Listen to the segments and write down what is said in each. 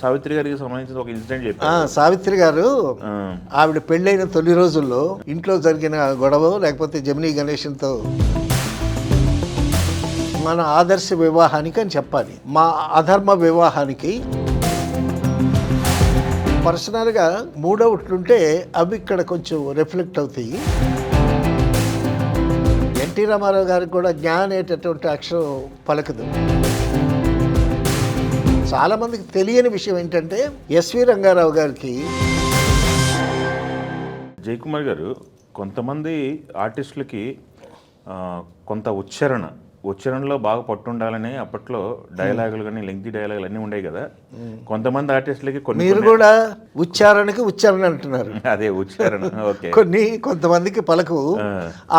సావిత్రి గారికి సంబంధించిన ఒక ఇన్సిడెంట్ చెప్పారు. సావిత్రి గారు ఆవిడ పెళ్ళైన తొలి రోజుల్లో ఇంట్లో జరిగిన గొడవ లేకపోతే జమినీ గణేశంతో మన ఆదర్శ వివాహానికి అని చెప్పాలి. మా అధర్మ వివాహానికి పర్సనల్గా మూడవుట్లుంటే అవి ఇక్కడ కొంచెం రిఫ్లెక్ట్ అవుతాయి. ఎన్టీ రామారావు గారికి కూడా జ్ఞా అనేటటువంటి అక్షరం పలకదు. చాలామందికి తెలియని విషయం ఏంటంటే ఎస్వి రంగారావు గారికి జయకుమార్ గారు కొంతమంది ఆర్టిస్టులకి కొంత ఉచ్చారణలో బాగా పట్టుండాలని అప్పట్లో డైలాగులు కానీ లెంగ్తీ డైలాగులు అన్నీ ఉండేవి కదా. కొంతమంది ఆర్టిస్టులకి మీరు కూడా ఉచ్చారణ అంటున్నారు. అదే ఉచ్చారణ ఓకే. కొంతమందికి పలకు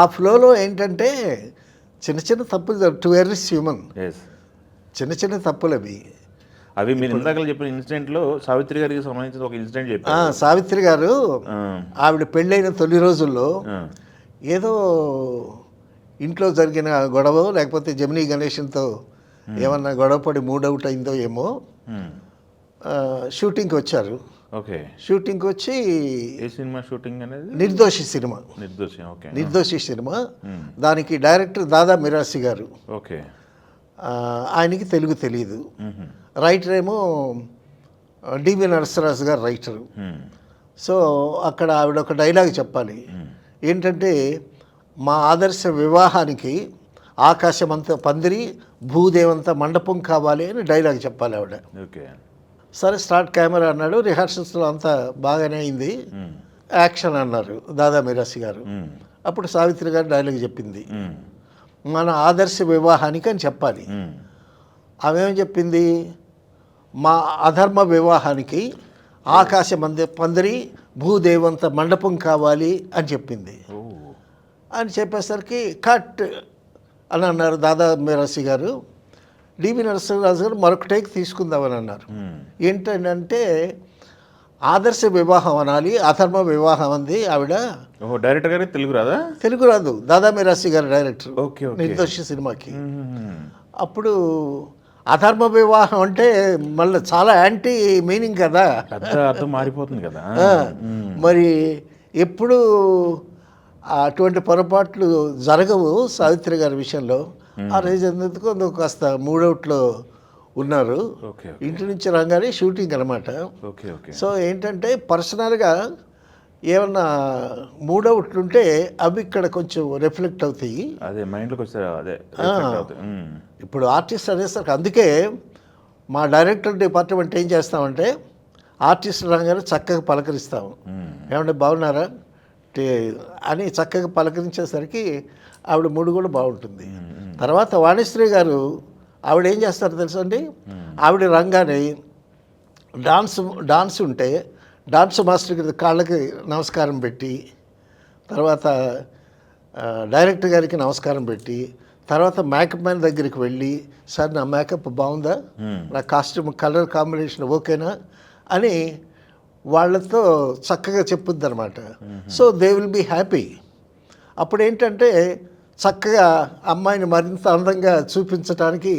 ఆ ఫ్లోలో ఏంటంటే చిన్న చిన్న తప్పులు, టు ఎర్రిస్ హ్యూమన్, చిన్న చిన్న తప్పులు అవి మీరు ఇందాక చెప్పిన ఇన్సిడెంట్లో సావిత్రి గారికి సంబంధించిన ఒక ఇన్సిడెంట్ చెప్పారు. సావిత్రి గారు ఆవిడ పెళ్ళైన తొలి రోజుల్లో ఏదో ఇంట్లో జరిగిన గొడవ లేకపోతే జమినీ గణేశంతో ఏమన్నా గొడవపడి మూడవుట్ అయిందో ఏమో షూటింగ్కి వచ్చారు. ఓకే. షూటింగ్కి వచ్చి ఏ సినిమా షూటింగ్ అనేది? నిర్దోషి సినిమా. నిర్దోషి సినిమా. దానికి డైరెక్టర్ దాదా మిరాసి గారు. ఓకే. ఆయనకి తెలుగు తెలియదు. రైటర్ ఏమో డివి నరసరాజు గారు రైటరు. సో అక్కడ ఆవిడ ఒక డైలాగ్ చెప్పాలి. ఏంటంటే మా ఆదర్శ వివాహానికి ఆకాశమంతా పందిరి, భూదేవంత మండపం కావాలి అని డైలాగ్ చెప్పాలి ఆవిడ. ఓకే. సరే స్టార్ట్ కెమెరా అన్నాడు. రిహార్సల్స్లో అంతా బాగానే అయింది. యాక్షన్ అన్నారు దాదా మిరాసి గారు. అప్పుడు సావిత్రి గారు డైలాగ్ చెప్పింది, మన ఆదర్శ వివాహానికి అని చెప్పాలి. ఆమెమని చెప్పింది, మా అధర్మ వివాహానికి పందిరి, భూదేవంత మండపం కావాలి అని చెప్పింది. అని చెప్పేసరికి కట్ అని అన్నారు దాదా మిరాసి గారు. డివి నరసింహరాజు గారు మరొక టేక్ తీసుకుందామని అన్నారు. ఏంటంటే ఆదర్శ వివాహం అనాలి, అధర్మ వివాహం అంది ఆవిడ. డైరెక్టర్ గారు తెలుగు రాదు. దాదా మిరాసి గారు డైరెక్టర్ నిర్దోషి సినిమాకి. అప్పుడు అధర్మ వివాహం అంటే మళ్ళీ చాలా యాంటీ మీనింగ్ కదా, అర్థం మారిపోతుంది కదా. మరి ఎప్పుడు అటువంటి పొరపాట్లు జరగవు సావిత్రి గారి విషయంలో. ఆ రోజు ఎందుకు కాస్త మూడవుట్లో ఉన్నారు. ఇంటి నుంచి రాగానే షూటింగ్ అనమాట. సో ఏంటంటే పర్సనల్గా ఏమన్నా మూడవుట్లుంటే అవి ఇక్కడ కొంచెం రిఫ్లెక్ట్ అవుతాయి. అదే మైండ్లోకి వచ్చారు. ఇప్పుడు ఆర్టిస్ట్ అనేసరికి అందుకే మా డైరెక్టర్ డిపార్ట్మెంట్ ఏం చేస్తామంటే ఆర్టిస్ట్ రాగానే చక్కగా పలకరిస్తాము. ఏమంటే బాగున్నారా అని చక్కగా పలకరించేసరికి ఆవిడ మూడు కూడా బాగుంటుంది. తర్వాత వాణిశ్రీ గారు ఆవిడ ఏం చేస్తారో తెలుసా అండి, ఆవిడ రంగానే డాన్స్ ఉంటే డాన్స్ మాస్టర్ గారి కాళ్ళకి నమస్కారం పెట్టి, తర్వాత డైరెక్టర్ గారికి నమస్కారం పెట్టి, తర్వాత మేకప్ మ్యాన్ దగ్గరికి వెళ్ళి, సార్ నా మేకప్ బాగుందా, నా కాస్ట్యూమ్ కలర్ కాంబినేషన్ ఓకేనా అని వాళ్ళతో చక్కగా చెప్పుద్ది అనమాట. So they will be happy. అప్పుడు ఏంటంటే చక్కగా అమ్మాయిని మరింత అందంగా చూపించడానికి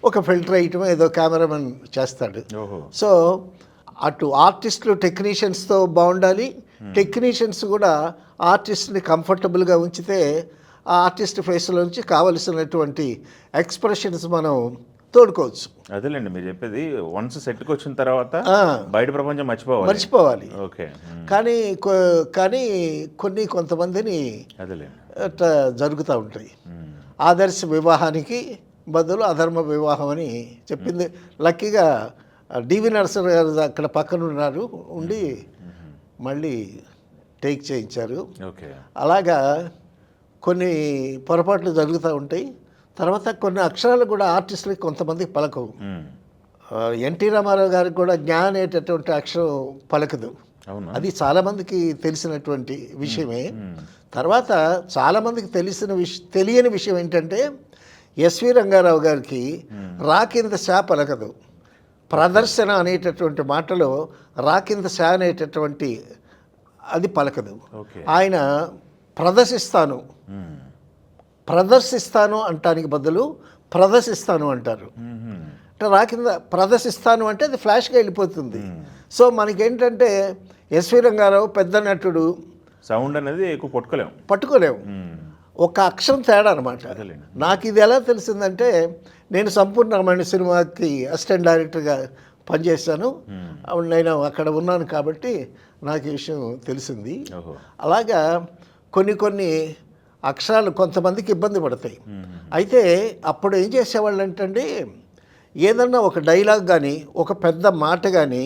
ఒక ఫిల్టర్ వేయటం ఏదో కెమెరామెన్ చేస్తాడు. సో అటు ఆర్టిస్టులు టెక్నీషియన్స్తో బాగుండాలి, టెక్నీషియన్స్ కూడా ఆర్టిస్ట్ని కంఫర్టబుల్గా ఉంచితే ఆ ఆర్టిస్ట్ ఫేస్లో నుంచి కావలసినటువంటి ఎక్స్ప్రెషన్స్ మనం తోడుకోవచ్చు. అదేలేండి మీరు చెప్పేది. వన్స్ సెట్కి వచ్చిన తర్వాత బయట ప్రపంచం మర్చిపోవాలి. ఓకే. కానీ కొంతమందిని అట్లా జరుగుతూ ఉంటాయి. ఆదర్శ వివాహానికి బదులు అధర్మ వివాహం అని చెప్పింది. లక్కీగా డివి నరసరావు గారు అక్కడ పక్కన ఉన్నారు, ఉండి మళ్ళీ టేక్ చేయించారు. అలాగా కొన్ని పొరపాట్లు జరుగుతూ ఉంటాయి. తర్వాత కొన్ని అక్షరాలు కూడా ఆర్టిస్టులకి కొంతమందికి పలకవు. ఎన్టీ రామారావు గారికి కూడా జ్ఞా అనేటటువంటి అక్షరం పలకదు. అది చాలామందికి తెలిసినటువంటి విషయమే. తర్వాత చాలామందికి తెలియని విషయం ఏంటంటే ఎస్వి రంగారావు గారికి రా కింద శా పలకదు. ప్రదర్శన అనేటటువంటి మాటలో రా కింద శా అనేటటువంటి అది పలకదు. ఆయన ప్రదర్శిస్తాను అంటానికి బదులు ప్రదర్శిస్తాను అంటారు. అంటే రా కింద ప్రదర్శిస్తాను అంటే అది ఫ్లాష్గా వెళ్ళిపోతుంది. సో మనకేంటంటే ఎస్వి రంగారావు పెద్ద నటుడు, సౌండ్ అనేది ఎక్కువ పట్టుకోలేము. ఒక అక్షరం తేడా అనమాట. నాకు ఇది ఎలా తెలిసిందంటే, నేను సంపూర్ణమైన సినిమాకి అసిస్టెంట్ డైరెక్టర్గా పనిచేశాను. నేను అక్కడ ఉన్నాను కాబట్టి నాకు ఈ విషయం తెలిసింది. అలాగా కొన్ని అక్షరాలు కొంతమందికి ఇబ్బంది పడతాయి. అయితే అప్పుడు ఏం చేసేవాళ్ళు అంటే, ఏదన్నా ఒక డైలాగ్ కానీ ఒక పెద్ద మాట కానీ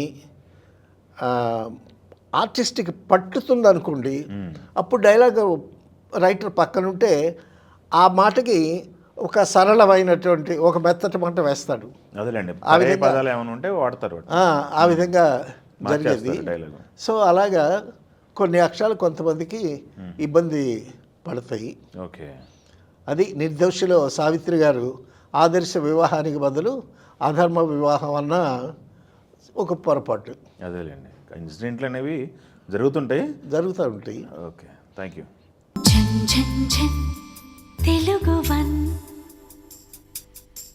ఆర్టిస్ట్కి పట్టుతుంది అనుకోండి, అప్పుడు డైలాగ్ రైటర్ పక్కనుంటే ఆ మాటకి ఒక సరళమైనటువంటి ఒక మెత్తటి మాట వేస్తాడు. ఆ విధంగా జరిగేది. సో అలాగా కొన్ని అక్షరాలు కొంతమందికి ఇబ్బంది పడతాయి. ఓకే, అది నిర్దోషిలో సావిత్రి గారు ఆదర్శ వివాహానికి బదులు అధర్మ వివాహం అన్న ఒక పొరపాటు. అదేలేండి, ఇన్సిడెంట్లు అనేవి జరుగుతూ ఉంటాయి. Okay, thank you. Telugu one